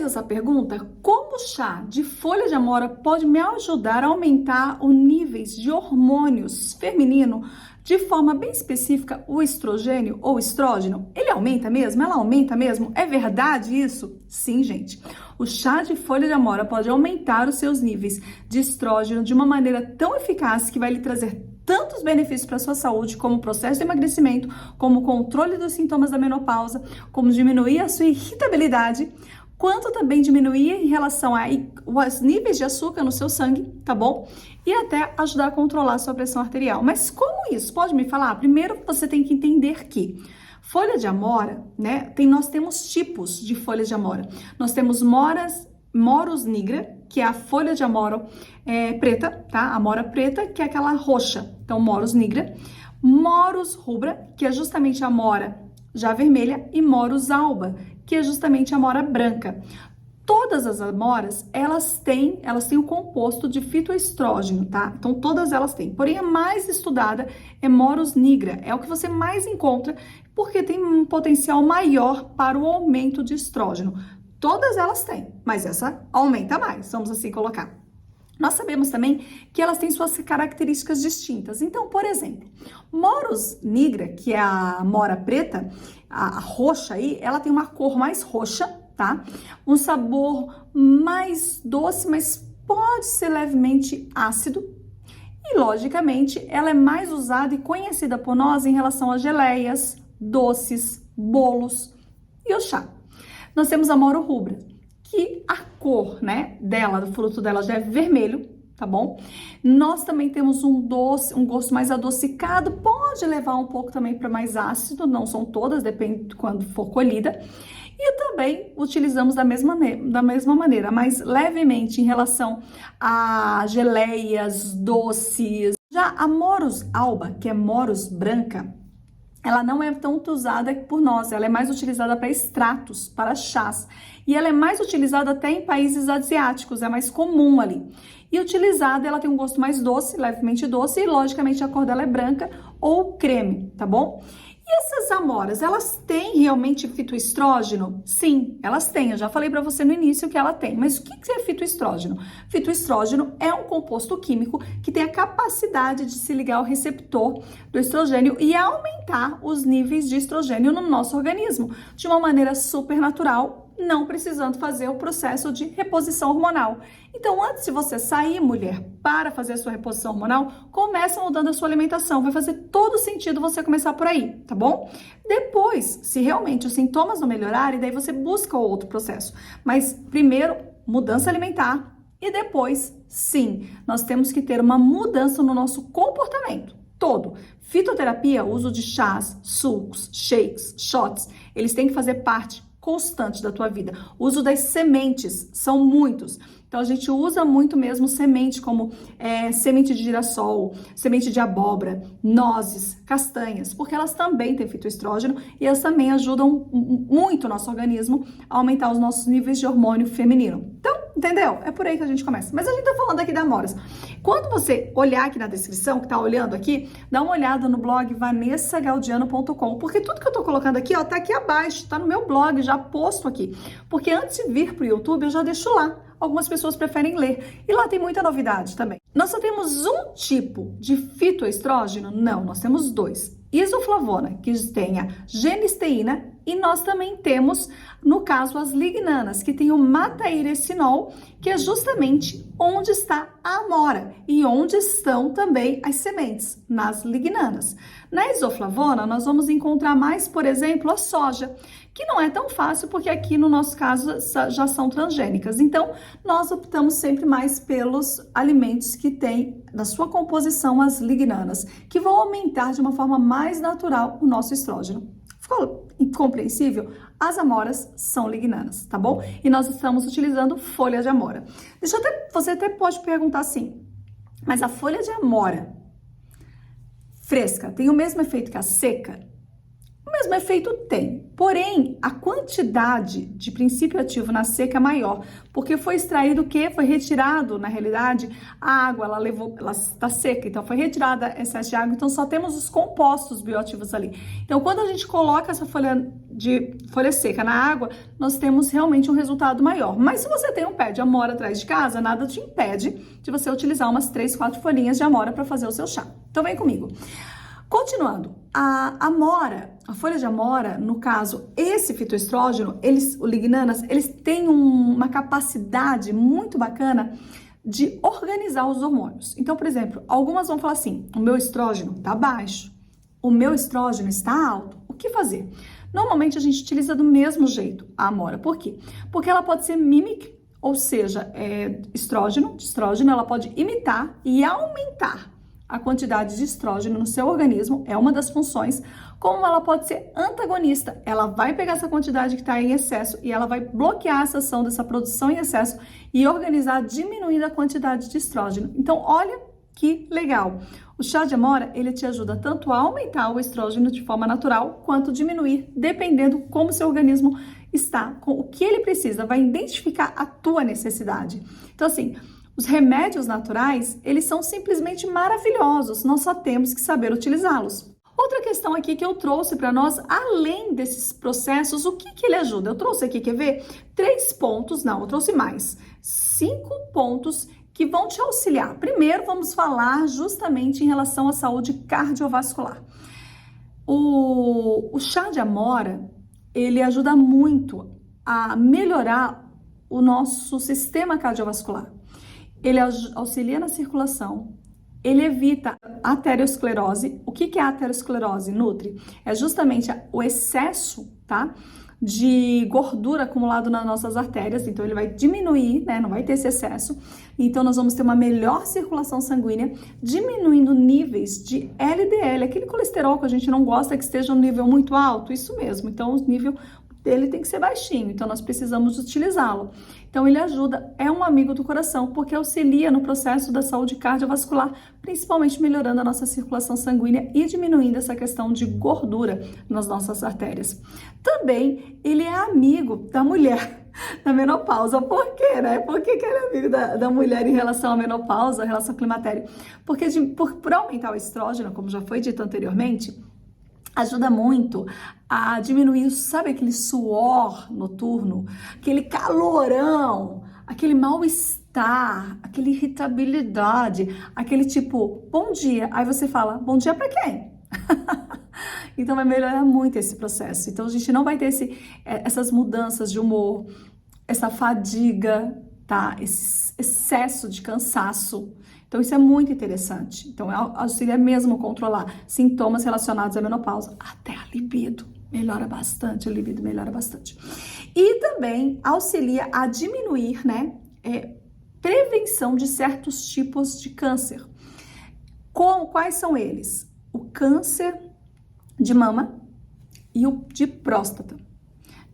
fez essa pergunta? Como o chá de folha de amora pode me ajudar a aumentar os níveis de hormônios feminino de forma bem específica, o estrogênio ou estrógeno? Ele aumenta mesmo? Ela aumenta mesmo? É verdade isso? Sim, gente. O chá de folha de amora pode aumentar os seus níveis de estrógeno de uma maneira tão eficaz que vai lhe trazer tantos benefícios para a sua saúde, como o processo de emagrecimento, como o controle dos sintomas da menopausa, como diminuir a sua irritabilidade, quanto também diminuir em relação aos níveis de açúcar no seu sangue, tá bom? E até ajudar a controlar a sua pressão arterial. Mas como isso? Pode me falar? Primeiro, você tem que entender que folha de amora, né? Nós temos tipos de folha de amora. Nós temos Morus nigra, que é a folha de amora preta, tá? Amora preta, que é aquela roxa. Então, Morus nigra. Morus rubra, que é justamente a amora já vermelha, e Morus alba, que é justamente a amora branca. Todas as amoras, elas têm o composto de fitoestrógeno, tá? Então, todas elas têm. Porém, a mais estudada é Morus nigra. É o que você mais encontra, porque tem um potencial maior para o aumento de estrógeno. Todas elas têm, mas essa aumenta mais, vamos assim colocar. Nós sabemos também que elas têm suas características distintas. Então, por exemplo, Morus nigra, que é a amora preta, a roxa aí, ela tem uma cor mais roxa, tá? Um sabor mais doce, mas pode ser levemente ácido. E, logicamente, ela é mais usada e conhecida por nós em relação a geleias, doces, bolos e o chá. Nós temos a Morus rubra, que a cor, né, do fruto dela já é vermelho, tá bom? Nós também temos um gosto mais adocicado, pode levar um pouco também para mais ácido, não são todas, depende de quando for colhida. E também utilizamos da mesma maneira, mas levemente em relação a geleias, doces. Já a Morus alba, que é Morus branca, ela não é tanto usada por nós, ela é mais utilizada para extratos, para chás. E ela é mais utilizada até em países asiáticos, é mais comum ali. E utilizada, ela tem um gosto mais doce, levemente doce, e logicamente a cor dela é branca ou creme, tá bom? E essas amoras, elas têm realmente fitoestrógeno? Sim, elas têm. Eu já falei para você no início que ela tem. Mas o que é fitoestrógeno? Fitoestrógeno é um composto químico que tem a capacidade de se ligar ao receptor do estrogênio e aumentar os níveis de estrogênio no nosso organismo de uma maneira supernatural, não precisando fazer o processo de reposição hormonal. Então, antes de você sair, mulher, para fazer a sua reposição hormonal, começa mudando a sua alimentação. Vai fazer todo sentido você começar por aí, tá bom? Depois, se realmente os sintomas não melhorarem, daí você busca outro processo. Mas primeiro, mudança alimentar e depois, sim, nós temos que ter uma mudança no nosso comportamento todo. Fitoterapia, uso de chás, sucos, shakes, shots, eles têm que fazer parte constante da tua vida. O uso das sementes, são muitos. Então, a gente usa muito mesmo semente, como semente de girassol, semente de abóbora, nozes, castanhas, porque elas também têm fitoestrógeno e elas também ajudam muito o nosso organismo a aumentar os nossos níveis de hormônio feminino. Então, entendeu? É por aí que a gente começa. Mas a gente tá falando aqui da amoras. Quando você olhar aqui na descrição, que tá olhando aqui, dá uma olhada no blog vanessagaudiano.com, porque tudo que eu tô colocando aqui, ó, tá aqui abaixo, tá no meu blog, já posto aqui. Porque antes de vir pro YouTube, eu já deixo lá. Algumas pessoas preferem ler. E lá tem muita novidade também. Nós só temos um tipo de fitoestrógeno? Não, nós temos dois. Isoflavona, que tem a genisteína, e nós também temos, no caso, as lignanas, que tem o matairecinol, que é justamente onde está a amora e onde estão também as sementes, nas lignanas. Na isoflavona, nós vamos encontrar mais, por exemplo, a soja, que não é tão fácil, porque aqui no nosso caso já são transgênicas. Então, nós optamos sempre mais pelos alimentos que têm na sua composição as lignanas, que vão aumentar de uma forma mais natural o nosso estrógeno. Ficou incompreensível? As amoras são lignanas, tá bom? E nós estamos utilizando folha de amora. Você até pode perguntar assim, mas a folha de amora fresca tem o mesmo efeito que a seca? mesmo efeito tem, porém a quantidade de princípio ativo na seca é maior, porque foi extraído o quê? Foi retirado, na realidade, a água, ela está seca, então foi retirada excesso de água, então só temos os compostos bioativos ali. Então quando a gente coloca essa folha seca na água, nós temos realmente um resultado maior. Mas se você tem um pé de amora atrás de casa, nada te impede de você utilizar umas 3, 4 folhinhas de amora para fazer o seu chá. Então vem comigo. Continuando, a amora, a folha de amora, no caso, esse fitoestrógeno, o lignanas, eles têm uma capacidade muito bacana de organizar os hormônios. Então, por exemplo, algumas vão falar assim, o meu estrógeno está baixo, o meu estrógeno está alto, o que fazer? Normalmente a gente utiliza do mesmo jeito a amora, por quê? Porque ela pode ser mímica, ou seja, estrógeno, ela pode imitar e aumentar a quantidade de estrógeno no seu organismo, é uma das funções, como ela pode ser antagonista, ela vai pegar essa quantidade que está em excesso e ela vai bloquear essa ação dessa produção em excesso e organizar diminuindo a quantidade de estrógeno. Então, olha que legal! O chá de amora, ele te ajuda tanto a aumentar o estrógeno de forma natural, quanto diminuir, dependendo como seu organismo está, com o que ele precisa, vai identificar a tua necessidade. Então, assim, os remédios naturais, eles são simplesmente maravilhosos, nós só temos que saber utilizá-los. Outra questão aqui que eu trouxe para nós, além desses processos, o que ele ajuda? Eu trouxe aqui, quer ver? 3 pontos, não, eu trouxe mais. 5 pontos que vão te auxiliar. Primeiro, vamos falar justamente em relação à saúde cardiovascular. O chá de amora, ele ajuda muito a melhorar o nosso sistema cardiovascular. Ele auxilia na circulação, ele evita a aterosclerose. O que é a aterosclerose, Nutri? É justamente o excesso, tá, de gordura acumulado nas nossas artérias, então ele vai diminuir, né, não vai ter esse excesso, então nós vamos ter uma melhor circulação sanguínea, diminuindo níveis de LDL, aquele colesterol que a gente não gosta que esteja no nível muito alto, isso mesmo, então o nível dele tem que ser baixinho, então nós precisamos utilizá-lo. Então ele ajuda, é um amigo do coração, porque auxilia no processo da saúde cardiovascular, principalmente melhorando a nossa circulação sanguínea e diminuindo essa questão de gordura nas nossas artérias. Também ele é amigo da mulher na menopausa. Por quê, né? Por que ele é amigo da mulher em relação à menopausa, em relação ao climatério? Porque por aumentar o estrógeno, como já foi dito anteriormente, ajuda muito a diminuir, sabe, aquele suor noturno, aquele calorão, aquele mal-estar, aquela irritabilidade, aquele tipo, bom dia. Aí você fala, bom dia pra quem? Então vai melhorar muito esse processo. Então a gente não vai ter essas mudanças de humor, essa fadiga, tá? Esse excesso de cansaço. Então, isso é muito interessante. Então, auxilia mesmo controlar sintomas relacionados à menopausa. Até a libido melhora bastante, a libido melhora bastante. E também auxilia a diminuir, né, prevenção de certos tipos de câncer. Quais são eles? O câncer de mama e o de próstata.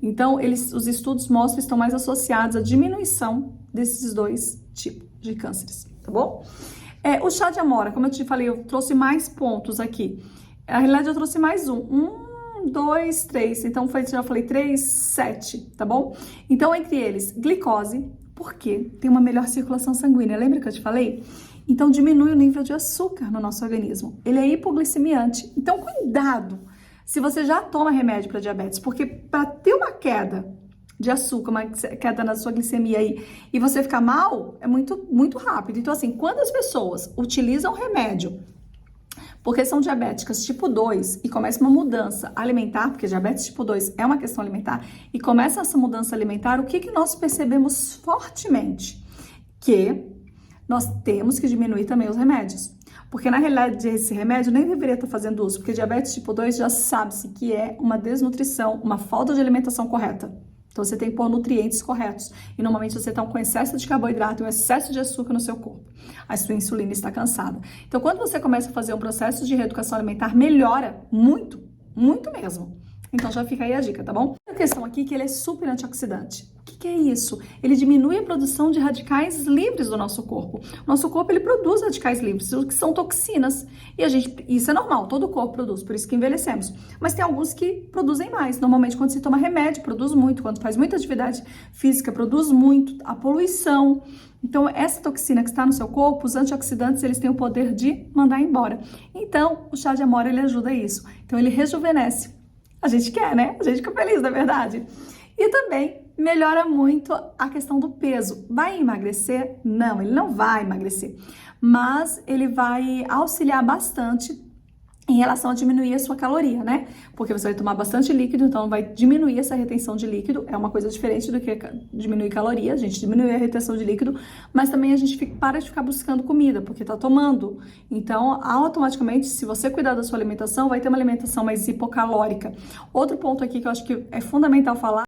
Então, os estudos mostram que estão mais associados à diminuição desses 2 tipos de cânceres. Tá bom? O chá de amora, como eu te falei, eu trouxe mais pontos aqui. Na realidade, eu trouxe mais 1, 2, 3. Então, já falei 3, 7, tá bom? Então, entre eles, glicose, porque tem uma melhor circulação sanguínea. Lembra que eu te falei? Então, diminui o nível de açúcar no nosso organismo. Ele é hipoglicemiante. Então, cuidado se você já toma remédio para diabetes, porque para ter uma queda de açúcar, uma queda na sua glicemia aí, e você ficar mal, é muito, muito rápido. Então, assim, quando as pessoas utilizam remédio porque são diabéticas tipo 2 e começa uma mudança alimentar, porque diabetes tipo 2 é uma questão alimentar, e começa essa mudança alimentar, o que nós percebemos fortemente? Que nós temos que diminuir também os remédios. Porque, na realidade, esse remédio nem deveria estar fazendo uso, porque diabetes tipo 2 já sabe-se que é uma desnutrição, uma falta de alimentação correta. Então, você tem que pôr nutrientes corretos. E, normalmente, você está com excesso de carboidrato, um excesso de açúcar no seu corpo. A sua insulina está cansada. Então, quando você começa a fazer um processo de reeducação alimentar, melhora muito, muito mesmo. Então já fica aí a dica, tá bom? A questão aqui é que ele é super antioxidante. O que é isso? Ele diminui a produção de radicais livres do nosso corpo. O nosso corpo, ele produz radicais livres, que são toxinas. E isso é normal, todo o corpo produz, por isso que envelhecemos. Mas tem alguns que produzem mais. Normalmente, quando se toma remédio, produz muito. Quando faz muita atividade física, produz muito. A poluição. Então, essa toxina que está no seu corpo, os antioxidantes, eles têm o poder de mandar embora. Então, o chá de amora, ele ajuda isso. Então, ele rejuvenesce. A gente quer, né? A gente fica feliz, na verdade. E também melhora muito a questão do peso. Vai emagrecer? Não, ele não vai emagrecer. Mas ele vai auxiliar bastante em relação a diminuir a sua caloria, né? Porque você vai tomar bastante líquido, então vai diminuir essa retenção de líquido. É uma coisa diferente do que diminuir caloria, a gente diminui a retenção de líquido, mas também a gente para de ficar buscando comida, porque tá tomando. Então, automaticamente, se você cuidar da sua alimentação, vai ter uma alimentação mais hipocalórica. Outro ponto aqui que eu acho que é fundamental falar,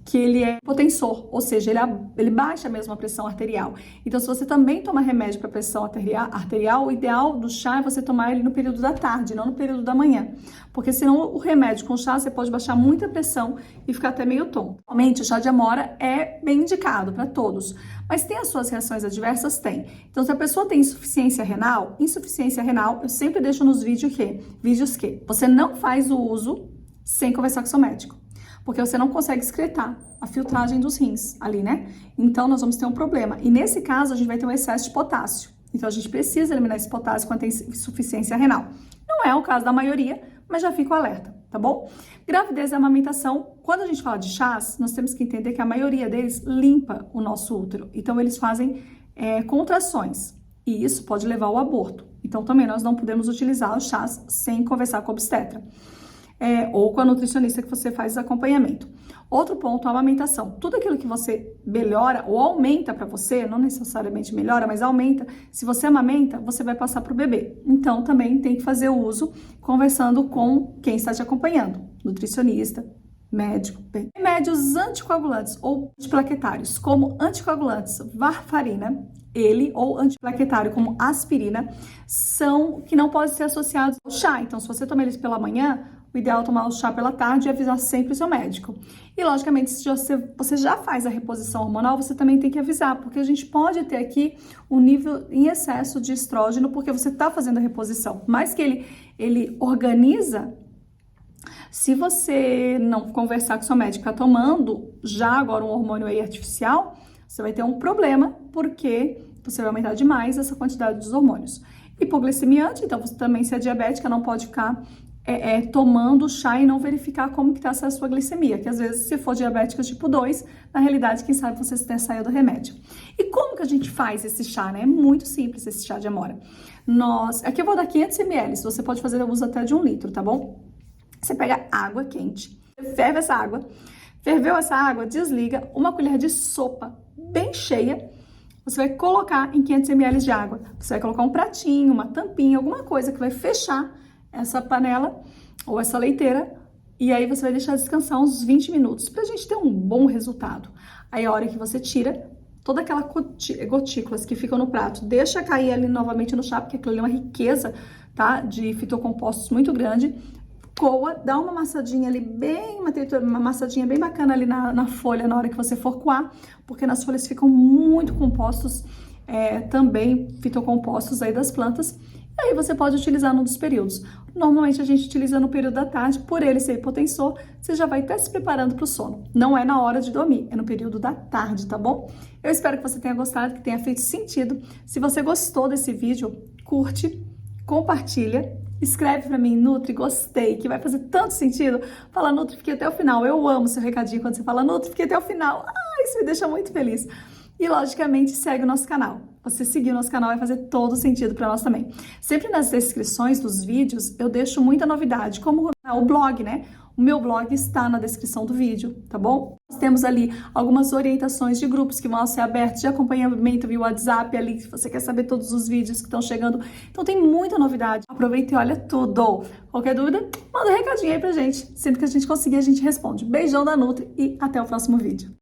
que ele é hipotensor, ou seja, ele baixa mesmo a pressão arterial. Então, se você também toma remédio para pressão arterial, o ideal do chá é você tomar ele no período da tarde, não no período da manhã. Porque senão o remédio com chá, você pode baixar muita pressão e ficar até meio tonto. Realmente, o chá de amora é bem indicado para todos. Mas tem as suas reações adversas? Tem. Então, se a pessoa tem insuficiência renal, eu sempre deixo nos vídeos que você não faz o uso sem conversar com seu médico. Porque você não consegue excretar a filtragem dos rins ali, né? Então, nós vamos ter um problema. E nesse caso, a gente vai ter um excesso de potássio. Então, a gente precisa eliminar esse potássio quando tem insuficiência renal. Não é o caso da maioria, mas já fica o alerta, tá bom? Gravidez e amamentação. Quando a gente fala de chás, nós temos que entender que a maioria deles limpa o nosso útero. Então, eles fazem contrações. E isso pode levar ao aborto. Então, também nós não podemos utilizar os chás sem conversar com o obstetra. Ou com a nutricionista que você faz acompanhamento. Outro ponto, a amamentação. Tudo aquilo que você melhora ou aumenta para você, não necessariamente melhora, mas aumenta. Se você amamenta, você vai passar para o bebê. Então, também tem que fazer o uso conversando com quem está te acompanhando. Nutricionista, médico. Bem. Remédios anticoagulantes ou antiplaquetários, como anticoagulantes, varfarina, ou antiplaquetário como aspirina, são que não podem ser associados ao chá. Então, se você tomar eles pela manhã, o ideal é tomar o chá pela tarde e avisar sempre o seu médico. E, logicamente, se você já faz a reposição hormonal, você também tem que avisar, porque a gente pode ter aqui um nível em excesso de estrógeno, porque você está fazendo a reposição. Mas que ele organiza, se você não conversar com seu médico, tá tomando já agora um hormônio aí artificial, você vai ter um problema, porque você vai aumentar demais essa quantidade dos hormônios. Hipoglicemiante, então você também, se é diabética, não pode ficar tomando chá e não verificar como que está a sua glicemia, que às vezes, se for diabética tipo 2, na realidade, quem sabe você tenha saído do remédio. E como que a gente faz esse chá, né? É muito simples esse chá de amora. Aqui eu vou dar 500 ml, você pode fazer uso até de 1 litro, tá bom? Você pega água quente, ferve essa água, ferveu essa água, desliga, uma colher de sopa bem cheia, você vai colocar em 500 ml de água. Você vai colocar um pratinho, uma tampinha, alguma coisa que vai fechar essa panela ou essa leiteira, e aí você vai deixar descansar uns 20 minutos pra gente ter um bom resultado. Aí a hora que você tira toda aquela gotículas que ficam no prato, deixa cair ali novamente no chá, porque aquilo ali é uma riqueza, tá, de fitocompostos muito grande. Coa, dá uma amassadinha ali uma amassadinha bem bacana ali na folha na hora que você for coar, porque nas folhas ficam muito compostos, também fitocompostos aí das plantas. E aí você pode utilizar num dos períodos. Normalmente a gente utiliza no período da tarde, por ele ser hipotensor, você já vai até se preparando para o sono. Não é na hora de dormir, é no período da tarde, tá bom? Eu espero que você tenha gostado, que tenha feito sentido. Se você gostou desse vídeo, curte, compartilha, escreve para mim, Nutri, gostei, que vai fazer tanto sentido. Fala, Nutri, fiquei até o final. Eu amo seu recadinho quando você fala, Nutri, fiquei até o final. Isso me deixa muito feliz. E, logicamente, segue o nosso canal. Você seguir o nosso canal vai fazer todo sentido para nós também. Sempre nas descrições dos vídeos, eu deixo muita novidade, como o blog, né? O meu blog está na descrição do vídeo, tá bom? Nós temos ali algumas orientações de grupos que vão ser abertos, de acompanhamento via WhatsApp ali, se você quer saber todos os vídeos que estão chegando. Então tem muita novidade. Aproveita e olha tudo. Qualquer dúvida, manda um recadinho aí pra gente. Sempre que a gente conseguir, a gente responde. Beijão da Nutri e até o próximo vídeo.